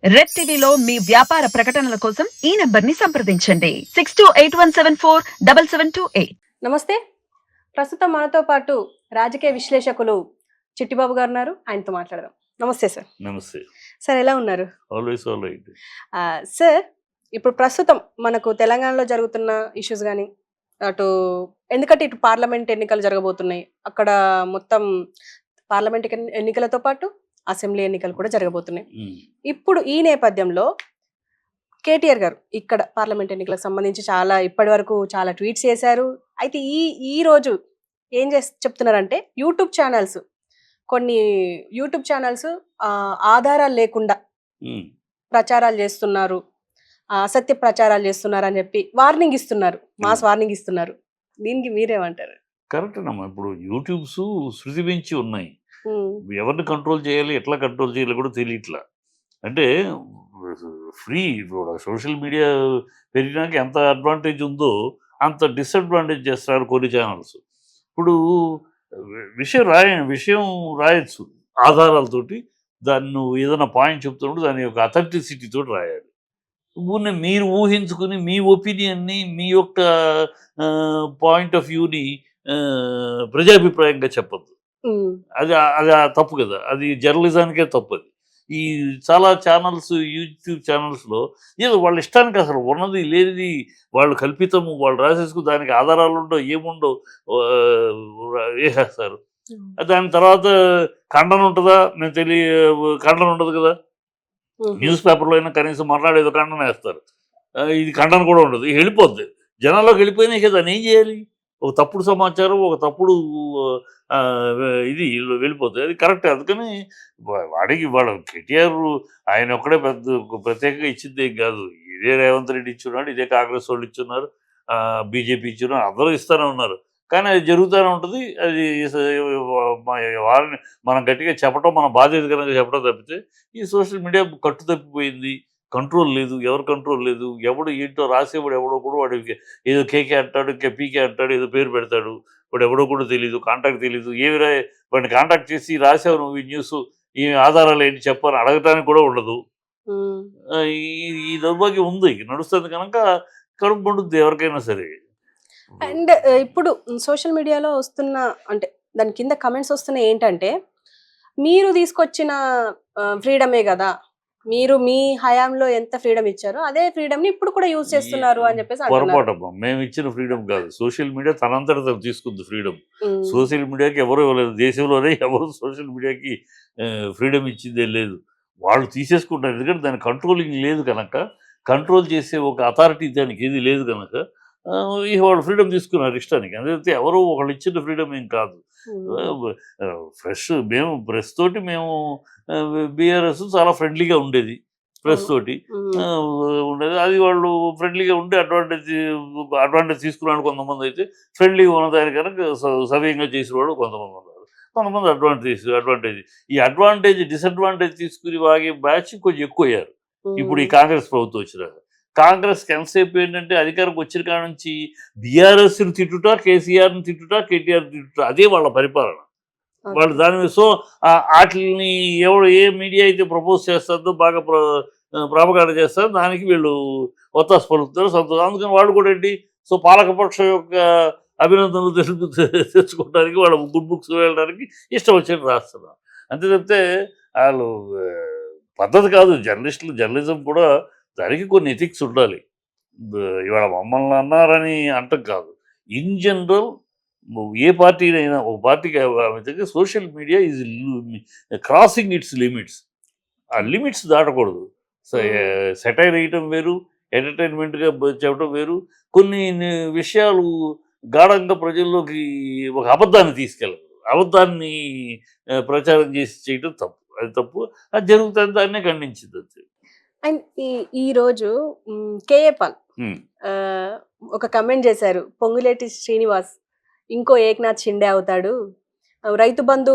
Red టీవీలో మీ వ్యాపార ప్రకటనల కోసం ఈ నంబర్ని సంప్రదించండి 6281747728. నమస్తే. ప్రస్తుతం మనతో పాటు రాజకీయ విశ్లేషకులు చిట్టిబాబు గారు ఉన్నారు. ఆయనతో మాట్లాడదాం. నమస్తే సార్. నమస్తే. సార్ ఎలా ఉన్నారు? Always all right. సార్, ఇప్పుడు ప్రస్తుతం మనకు తెలంగాణలో జరుగుతున్న ఇష్యూస్ కానీ అటు ఎందుకంటే ఇటు పార్లమెంట్ ఎన్నికలు జరగబోతున్నాయి. అక్కడ మొత్తం పార్లమెంట్ ఎన్నికలతో పాటు అసెంబ్లీ ఎన్నికలు కూడా జరగబోతున్నాయి. ఇప్పుడు ఈ నేపథ్యంలో కేటీఆర్ గారు ఇక్కడ పార్లమెంట్ ఎన్నికలకు సంబంధించి ఇప్పటి వరకు చాలా ట్వీట్స్ చేశారు. అయితే ఈ రోజు ఏం చెప్తున్నారంటే కొన్ని యూట్యూబ్ ఛానల్స్ ఆధారాలు లేకుండా ప్రచారాలు చేస్తున్నారు, అసత్య ప్రచారాలు చేస్తున్నారు అని చెప్పి వార్నింగ్ ఇస్తున్నారు, మాస్ వార్నింగ్ ఇస్తున్నారు. దీనికి మీరేమంటారు? కరెక్ట్ అమ్మా. ఇప్పుడు యూట్యూబ్స్ శృతి మించి ఉన్నాయి. ఎవరిని కంట్రోల్ చేయాలి, ఎట్లా కంట్రోల్ చేయాలి కూడా తెలియట్లా. అంటే ఫ్రీ సోషల్ మీడియా పెరిగినాక ఎంత అడ్వాంటేజ్ ఉందో అంత డిసడ్వాంటేజ్ చేస్తారు కొన్ని ఛానల్స్. ఇప్పుడు విషయం రాయొచ్చు ఆధారాలతోటి. దాన్ని నువ్వు ఏదైనా పాయింట్ చెప్తున్నప్పుడు దాని యొక్క అథెంటిసిటీతో రాయాలి. మీరు ఊహించుకుని మీ ఒపీనియన్ని, మీ యొక్క పాయింట్ ఆఫ్ వ్యూని ప్రజాభిప్రాయంగా చెప్పద్దు. అది అది తప్పు కదా. అది జర్నలిజానికే తప్పు. అది ఈ చాలా ఛానల్స్, యూట్యూబ్ ఛానల్స్లో ఏదో వాళ్ళ ఇష్టానికి అసలు ఉన్నది లేనిది వాళ్ళు కల్పితము, వాళ్ళు రాసేసుకుని దానికి ఆధారాలు ఉండవు, ఏముండవు వేసేస్తారు. దాని తర్వాత ఖండన ఉంటుందా? ఖండన ఉండదు కదా. న్యూస్ పేపర్లో అయినా కనీసం మాట్లాడేదో ఖండన వేస్తారు. ఇది ఖండన కూడా ఉండదు, వెళ్ళిపోద్ది. జనాల్లోకి వెళ్ళిపోయినా కదా ఏం చేయాలి? ఒక తప్పుడు సమాచారం, ఒక తప్పుడు ఇది వెళ్ళిపోతుంది. అది కరెక్ట్. అందుకని వాళ్ళ కేటీఆర్ ఆయన ఒక్కడే ప్రత్యేకంగా ఇచ్చింది ఏం కాదు. ఇదే రేవంత్ రెడ్డి ఇచ్చున్నాడు, ఇదే కాంగ్రెస్ వాళ్ళు ఇచ్చున్నారు, బీజేపీ ఇచ్చున్నారు, అందరూ ఇస్తూనే ఉన్నారు. కానీ అది జరుగుతూనే ఉంటుంది. అది వారిని మనం గట్టిగా చెప్పడం, మన బాధ్యతకరంగా చెప్పడం తప్పితే ఈ సోషల్ మీడియా కట్టు తప్పిపోయింది. కంట్రోల్ లేదు, ఎవరు కంట్రోల్ లేదు. ఎవడు ఏంటో రాసేవాడు ఎవడో కూడా వాడికి ఏదో కేకే అంటాడు, ఇంకా పీకే అంటాడు, ఏదో పేరు పెడతాడు. వాడు ఎవడో కూడా తెలియదు, కాంటాక్ట్ తెలియదు. వాడిని కాంటాక్ట్ చేసి రాసావు నువ్వు ఈ న్యూస్, ఈ ఆధారాలు ఏంటి చెప్పని అడగటానికి కూడా ఉండదు. ఈ దౌర్భాగ్యం ఉంది, నడుస్తుంది కనుక కడుపు పండుద్ది ఎవరికైనా సరే. అండ్ ఇప్పుడు సోషల్ మీడియాలో వస్తున్న అంటే దాని కింద కమెంట్స్ వస్తున్నాయి ఏంటంటే, మీరు తీసుకొచ్చిన ఫ్రీడమే కదా, మీరు మీ హయాంలో ఎంత ఫ్రీడమ్ ఇచ్చారో అదే ఫ్రీడమ్ ని ఇప్పుడు కూడా యూజ్ చేస్తున్నారు అని చెప్పేసి పొరపాటమ్మా. మేము ఇచ్చిన ఫ్రీడమ్ కాదు, సోషల్ మీడియా తనంతట తీసుకుంది ఫ్రీడమ్. సోషల్ మీడియాకి ఎవరు ఇవ్వలేదు. దేశంలోనే ఎవరు సోషల్ మీడియాకి ఫ్రీడమ్ ఇచ్చిందే లేదు. వాళ్ళు తీసేసుకుంటారు. ఎందుకంటే దాని కంట్రోలింగ్ లేదు కనుక, కంట్రోల్ చేసే ఒక అథారిటీ దానికి ఏది లేదు కనుక వాళ్ళు ఫ్రీడమ్ తీసుకున్నారు ఇష్టానికి. అందుకే ఎవరు ఒకళ్ళు ఇచ్చిన ఫ్రీడమ్ ఏం కాదు. మేము ప్రెస్ తోటి బీఆర్ఎస్ చాలా ఫ్రెండ్లీగా ఉండేది. ప్రెస్ తోటి ఉండేది. అది వాళ్ళు ఫ్రెండ్లీగా ఉండి అడ్వాంటేజ్ తీసుకున్నాడు. కొంతమంది అయితే ఫ్రెండ్లీగా ఉన్నదాని కనుక సవ్యంగా చేసిన వాళ్ళు కొంతమంది ఉన్నారు. కొంతమంది అడ్వాంటేజ్ ఈ డిసడ్వాంటేజ్ తీసుకుని వాగే బ్యాచ్ కొంచెం ఎక్కువ అయ్యారు ఇప్పుడు ఈ కాంగ్రెస్ ప్రభుత్వం వచ్చినాక. కాంగ్రెస్కి ఎంతసేపు ఏంటంటే అధికారంకి వచ్చిన కాడ నుంచి బీఆర్ఎస్ని తిట్టుట, కేసీఆర్ని తిట్టుట, కేటీఆర్ తిట్టుట, అదే వాళ్ళ పరిపాలన. వాళ్ళు దాని మీద వాటిని ఏ మీడియా అయితే ప్రపోజ్ చేస్తుందో, బాగా ప్రాపగాండ చేస్తారో దానికి వీళ్ళు ఒత్తాసు పలుకుతారు, సంతోషం. అందుకని వాళ్ళు కూడా ఏంటి పాలకపక్షం యొక్క అభినందనలు తెచ్చుకోవడానికి, వాళ్ళ గుడ్ బుక్స్ వెళ్ళడానికి ఇష్టం వచ్చినట్టు రాస్తున్నారు. అంతే తప్పితే వాళ్ళు పద్ధతి కాదు. జర్నలిజం కూడా దానికి కొన్ని ఎథిక్స్ ఉండాలి. ఇవాళ మమ్మల్ని అన్నారని అంటం కాదు. ఇన్ జనరల్ ఏ పార్టీనైనా, ఒక పార్టీకి social media is crossing it's limits. ఆ లిమిట్స్ దాటకూడదు. సెటైర్ వేయటం వేరు, ఎంటర్టైన్మెంట్గా చెప్పడం వేరు. కొన్ని విషయాలు గాఢంగా ప్రజల్లోకి ఒక అబద్ధాన్ని తీసుకెళ్ళదు, అబద్ధాన్ని ప్రచారం చేసి చేయటం తప్పు. అది తప్పు. అది జరుగుతుంది, దాన్నే ఖండించింది అంతే. అండ్ ఈరోజు కేఏ పాల్ ఒక కమెంట్ చేశారు, పొంగులేటి శ్రీనివాస్ ఇంకో ఏక్నాథ్ షిండే అవుతాడు, రైతు బంధు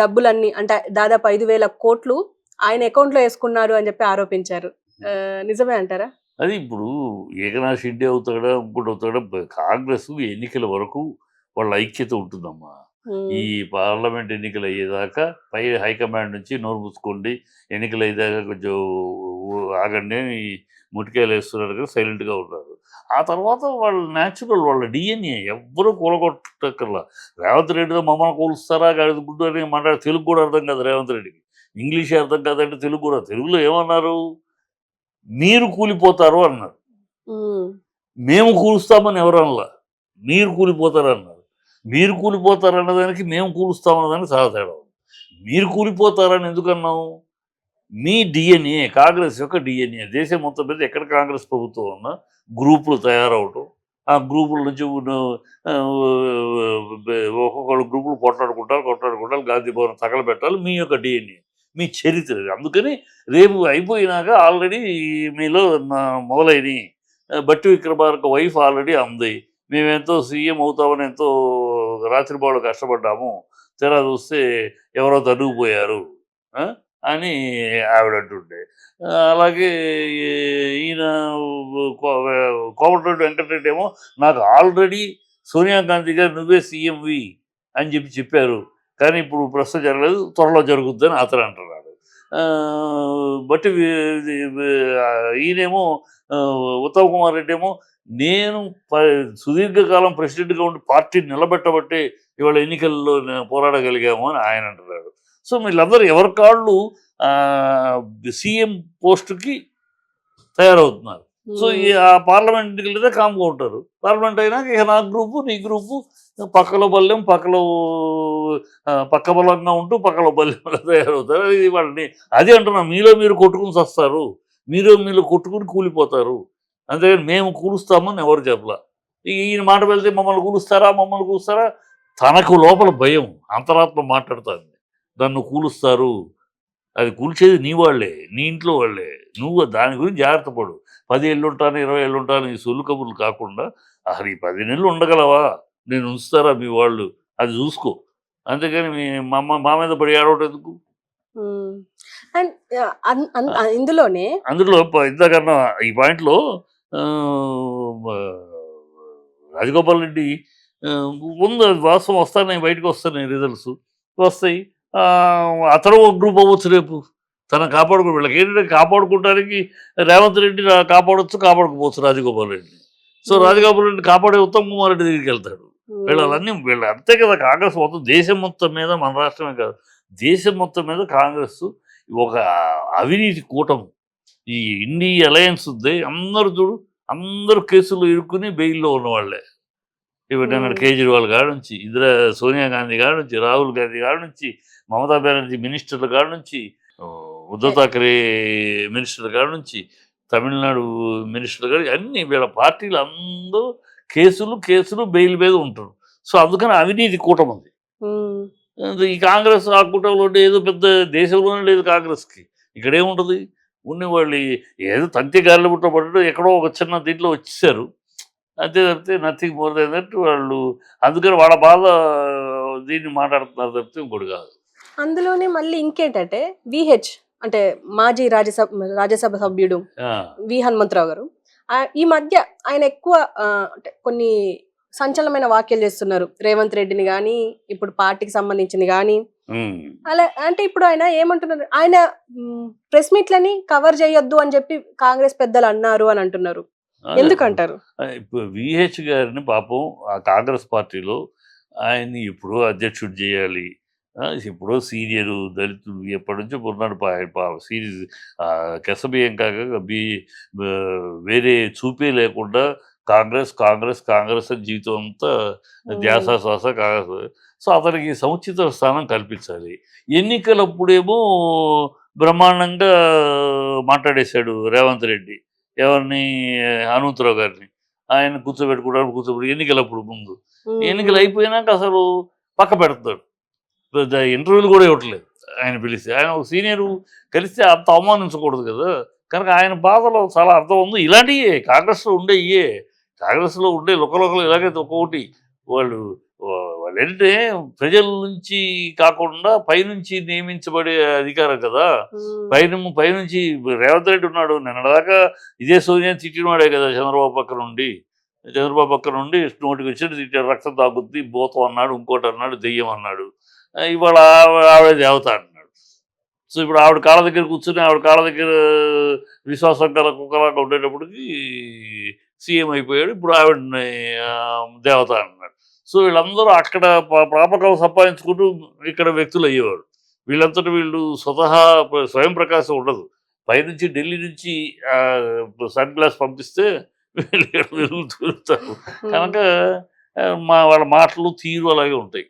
డబ్బులన్నీ అంటే దాదాపు 5,000 కోట్లు ఆయన అకౌంట్లో వేసుకున్నారు అని చెప్పి ఆరోపించారు. నిజమే అంటారా? అది ఇప్పుడు ఏకనాథ్ షిండే అవుతాడా, ఇంకోటి అవుతాడా, కాంగ్రెస్ ఎన్నికల వరకు వాళ్ళ ఐక్యత ఉంటుందమ్మా. ఈ పార్లమెంట్ ఎన్నికలు అయ్యేదాకా పై హైకమాండ్ నుంచి నోరు పుచ్చుకోండి, ఎన్నికలు అయ్యేదాకా కొంచెం ఆగండి అని ముటికాయలు వేస్తున్నారు కదా, సైలెంట్గా ఉన్నారు. ఆ తర్వాత వాళ్ళ న్యాచురల్, వాళ్ళ డిఎన్ఏ ఎవ్వరూ కూలగొట్టక్కర్లా. రేవంత్ రెడ్డితో మమ్మల్ని కూలుస్తారా గాడిద గుడ్డు అని మాట్లాడే తెలుగు కూడా అర్థం కాదు రేవంత్ రెడ్డికి, ఇంగ్లీషే అర్థం కాదంటే తెలుగు కూడా. తెలుగులో ఏమన్నారు, మీరు కూలిపోతారు అన్నారు, మేము కూలుస్తామని ఎవరనలా, మీరు కూలిపోతారు అన్నారు. మీరు కూలిపోతారు అన్నదానికి మేము కూలుస్తామన్నదానికి చాలా తేడా ఉంది. మీరు కూలిపోతారని ఎందుకన్నాము, మీ డిఎన్ఏ, కాంగ్రెస్ యొక్క డిఎన్ఏ, దేశం మొత్తం మీద ఎక్కడ కాంగ్రెస్ ప్రభుత్వం ఉన్నా గ్రూపులు తయారవటం, ఆ గ్రూపుల నుంచి ఒక్కొక్కళ్ళు గ్రూపులు కొట్లాడుకుంటారు, గాంధీ భవన్ తగలబెట్టాలి, మీ యొక్క డిఎన్ఏ, మీ చరిత్ర. అందుకని రేపు అయిపోయినాక ఆల్రెడీ మీలో మొదలైనవి. బట్టి విక్రమార్క వైఫ్ ఆల్రెడీ అంది, మేమెంతో సీఎం అవుతామని ఎంతో రాత్రిబాళ్ళు కష్టపడ్డాము, తెరా చూస్తే ఎవరో తనుగుపోయారు అని ఆవిడ అంటుండే. అలాగే ఈయన కోమటిరెడ్డి వెంకటరెడ్డి ఏమో నాకు ఆల్రెడీ సోనియా గాంధీ గారు నువ్వే సీఎంవి అని చెప్పారు, కానీ ఇప్పుడు ప్రస్తుతం జరగలేదు, త్వరలో జరుగుద్దని అతను అంటున్నాడు. బట్టి ఈయనేమో ఉత్తమ్ కుమార్ రెడ్డి ఏమో నేను సుదీర్ఘకాలం ప్రెసిడెంట్గా ఉండి పార్టీని నిలబెట్టబట్టే ఇవాళ ఎన్నికల్లో పోరాడగలిగాము అని ఆయన అంటున్నాడు. సో వీళ్ళందరూ ఎవరి కాళ్ళు సీఎం పోస్టుకి తయారవుతున్నారు. సో ఆ పార్లమెంట్ ఎన్నికలైతే కామ్గా ఉంటారు, పార్లమెంట్ అయినాక ఇక నా గ్రూపు నీ గ్రూపు పక్కలో బల్యం పక్క బలంగా ఉంటూ పక్కలో బల్యం తయారవుతారు. అది వాళ్ళని అదే అంటున్నాం, మీలో మీరు కొట్టుకుని వస్తారు, మీరు కొట్టుకుని కూలిపోతారు, అంతేగాని మేము కూలుస్తామని ఎవరు చెప్పలా. ఈయన మాట వెళ్తే మమ్మల్ని కూలుస్తారా, తనకు లోపల భయం, అంతరాత్మ మాట్లాడుతుంది, నన్ను కూలుస్తారు, అది కూల్చేది నీ వాళ్ళే, నీ ఇంట్లో వాళ్ళే, నువ్వు దాని గురించి జాగ్రత్త పడు. 10 ఏళ్ళు ఉంటాను, 20 ఏళ్ళు ఉంటాను, ఈ సొల్లు కబుర్లు కాకుండా అసలు ఈ 10 నెలలు ఉండగలవా, నేను ఉంచుతారా మీ వాళ్ళు, అది చూసుకో, అంతేగాని మా మీద పడి ఆడవటం ఎందుకు. ఇందులోనే ఇందాకన్నా ఈ పాయింట్లో రాజగోపాల్ రెడ్డి ముందు వాస్తవం వస్తాయి, బయటకు వస్తాయి రిజల్ట్స్ వస్తాయి, అతను ఒక గ్రూప్ అవ్వచ్చు రేపు, తను వీళ్ళకి ఏంటంటే కాపాడుకోవడానికి రేవంత్ రెడ్డి కాపాడుకోవచ్చు రాజగోపాల్ రెడ్డి. సో రాజగోపాల్ రెడ్డి కాపాడే ఉత్తమ్ కుమార్ రెడ్డి దగ్గరికి వెళ్తాడు. వీళ్ళు అంతే కదా, కాంగ్రెస్ మొత్తం దేశం మొత్తం మీద, మన రాష్ట్రమే కాదు దేశం మొత్తం మీద కాంగ్రెస్ ఒక అవినీతి కూటమి. ఈ ఇండియా అలయన్స్ ఉంది, అందరూ కేసులు ఇరుక్కుని బెయిల్లో ఉన్నవాళ్లే. ఇప్పుడు కేజ్రీవాల్ కాడ నుంచి, సోనియా గాంధీ కాడ నుంచి, రాహుల్ గాంధీ కాడ నుంచి, మమతా బెనర్జీ మినిస్టర్ల కాడ నుంచి, ఉద్ధవ్ థాకరే మినిస్టర్ల కాడ నుంచి, తమిళనాడు మినిస్టర్ల కాడ, అన్ని వీళ్ళ పార్టీలు అందరూ కేసులు బెయిల్ మీద ఉంటారు. సో అందుకని అవినీతి కూటమి ఉంది. ఈ కాంగ్రెస్ ఆ కూటమిలో ఏదో పెద్ద దేశంలోనే లేదు కాంగ్రెస్కి, ఇక్కడేముంటుంది, ఉన్నవాళ్ళు ఏదో తంతి గాలిలో పుట్టబడ్డాడు, ఎక్కడో ఒక చిన్న దీంట్లో వచ్చేసారు, అంతే తప్పితే నథింగ్ మోర్ దెన్ దట్. వాళ్ళు అందుకని వాళ్ళ బాధ దీన్ని మాట్లాడుతున్నారు తప్పితే ఇంకోటి కాదు. అందులోనే మళ్ళీ ఇంకేంటంటే విహెచ్ అంటే మాజీ రాజ్యసభ సభ్యుడు వి హనుమంతరావు గారు ఈ మధ్య ఆయన ఎక్కువ అంటే కొన్ని సంచలనమైన వ్యాఖ్యలు చేస్తున్నారు, రేవంత్ రెడ్డిని కానీ ఇప్పుడు పార్టీకి సంబంధించింది కానీ. అలా అంటే ఇప్పుడు ఆయన ఏమంటున్నారు, ఆయన ప్రెస్ మీట్లని కవర్ చేయొద్దు అని చెప్పి కాంగ్రెస్ పెద్దలు అన్నారు అని అంటున్నారు, ఎందుకంటారు? ఇప్పుడు విహెచ్ గారిని పాపం ఆ కాంగ్రెస్ పార్టీలో ఆయన్ని ఎప్పుడో అధ్యక్షుడు చేయాలి, ఎప్పుడో సీనియరు దళితుడు ఎప్పటి నుంచో ఉన్నాడు, సీరియస్ కెసబియ్యం కాక వేరే చూపే లేకుండా కాంగ్రెస్ అని జీవితం అంతా ధ్యాస శ్వాస కాంగ్రెస్. సో అతనికి సముచిత స్థానం కల్పించాలి. ఎన్నికలప్పుడేమో బ్రహ్మాండంగా మాట్లాడేశాడు రేవంత్ రెడ్డి, ఎవరిని, హనుమంతరావు గారిని, ఆయన కూర్చోబెట్టి ఎన్నికలప్పుడు ముందు, ఎన్నికలు అయిపోయినాక అసలు పక్క పెడతాడు, ఇంటర్వ్యూలు కూడా ఇవ్వట్లేదు. ఆయన పిలిస్తే, ఆయన ఒక సీనియరు కలిస్తే అంత అవమానించకూడదు కదా, కనుక ఆయన బాధలో చాలా అర్థం ఉంది. ఇలాంటివే కాంగ్రెస్లో ఉండే లోకలు ఇలాగైతే ఒక్కొక్కటి వాళ్ళు ఏంటంటే ప్రజల నుంచి కాకుండా పైనుంచి నియమించబడే అధికారం కదా. పైనుంచి రేవంత్ రెడ్డి ఉన్నాడు, నిన్నదాకా ఇదే సోనియా తిట్టినవాడే కదా చంద్రబాబు పక్కన ఉండి, చంద్రబాబు పక్కన నుండి నోటికి వచ్చి రక్తం తాగుద్ది, భూతం అన్నాడు, ఇంకోటి అన్నాడు, దెయ్యం అన్నాడు. ఇవాళ ఆవిడ దేవత అంటున్నాడు. సో ఇప్పుడు ఆవిడ కాళ్ళ దగ్గర కూర్చొని ఆవిడ కాళ్ళ దగ్గర విశ్వాసం కల కుక్కలాగా ఉండేటప్పటికి సీఎం అయిపోయాడు. ఇప్పుడు ఆవిడని దేవత అంటున్నాడు. సో వీళ్ళందరూ అక్కడ ప్రాపకం సంపాదించుకుంటూ ఇక్కడ వ్యక్తులు అయ్యేవాడు. వీళ్ళంతటి వీళ్ళు స్వతహా స్వయం ప్రకాశం ఉండదు. పైనుంచి ఢిల్లీ నుంచి సన్ గ్లాస్ పంపిస్తే వీళ్ళు తిరుగుతారు కనుక వాళ్ళ మాటలు తీరు అలాగే ఉంటాయి.